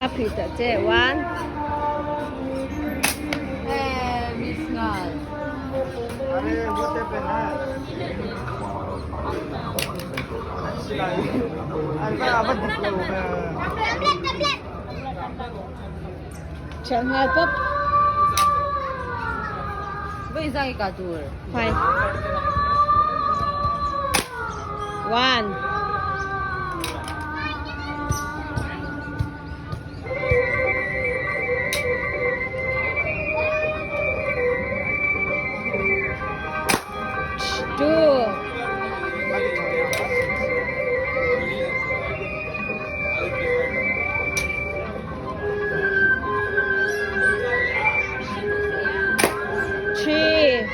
Pizza, one. Misgal. अरे होते पे है अरे अब Shanghai pop. Ba isang ikatur? Five. One. Two. Three.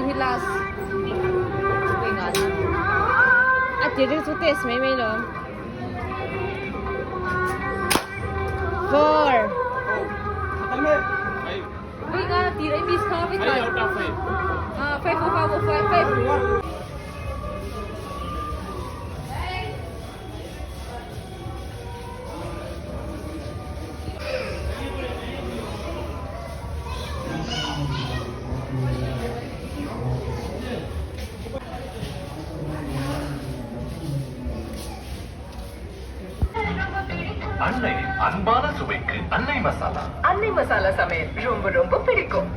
Hilas. Pingan. At dito to test may lo. Four. Pingan tira miss ka Five out of five. five. அன்னை அன்பான சுவைக்கு அன்னை மசாலா அன்னை மசாலா சமையல் ரொம்ப ரொம்ப பிடிக்கும்.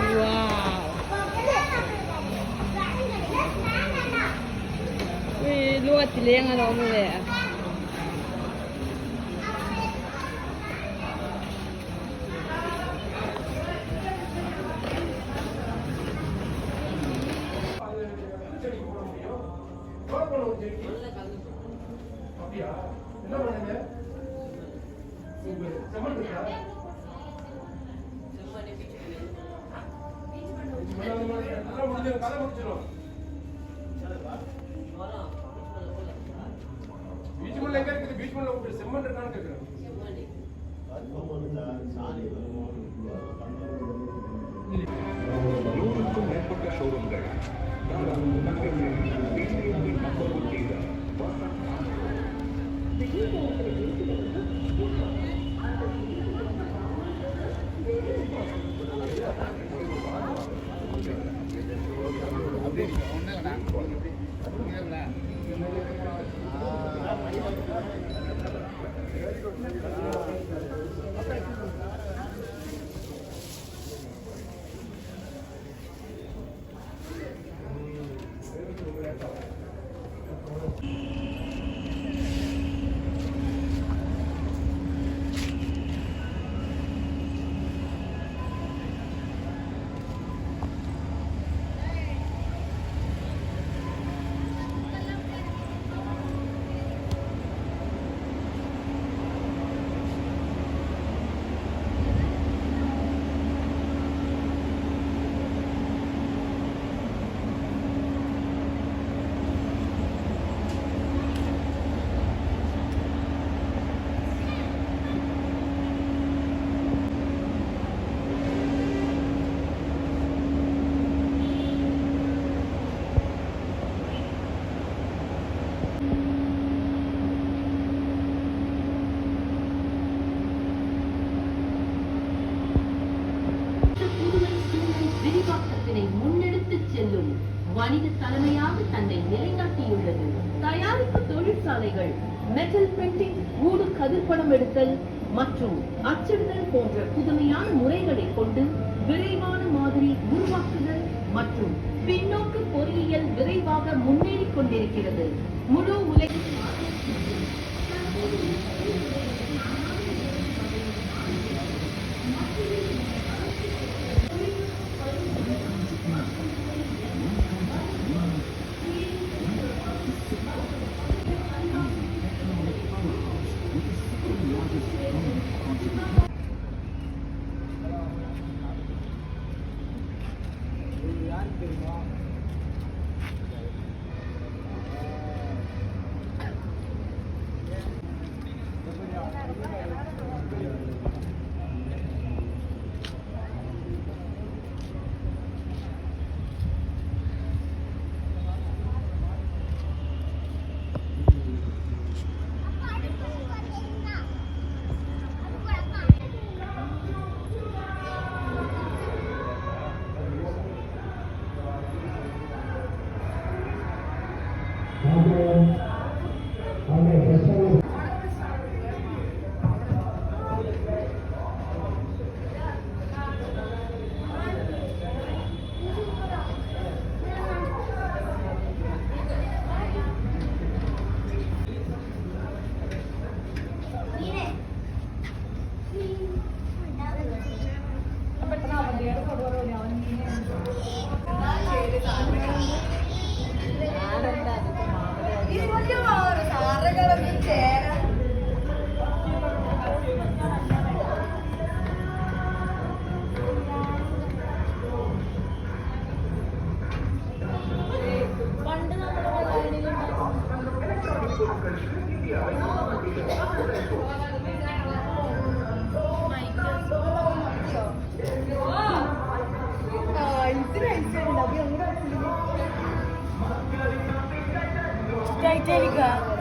Lua ลี้ยงอะไรมาเลยอ่ะபீச்மல்ல எங்க இருக்குது பீச்மல்ல ஒரு செம்மண் இருக்கான்னு கேக்குறேன் நூறுக்கும் மேற்பட்ட ஷோரூம்கள் நம்பர் தொழிற்சாலைகள் மெட்டல் பிரிண்டிங், ஊடு கதிர்படம் எடுத்தல் மற்றும் அச்சிடுதல் போன்ற புதுமையான முறைகளை கொண்டு விரைவான மாதிரி உருவாக்குதல் மற்றும் பின்னோக்கு பொறியியல் விரைவாக முன்னேறிக் கொண்டிருக்கிறது. முழு உலகில் Titanic.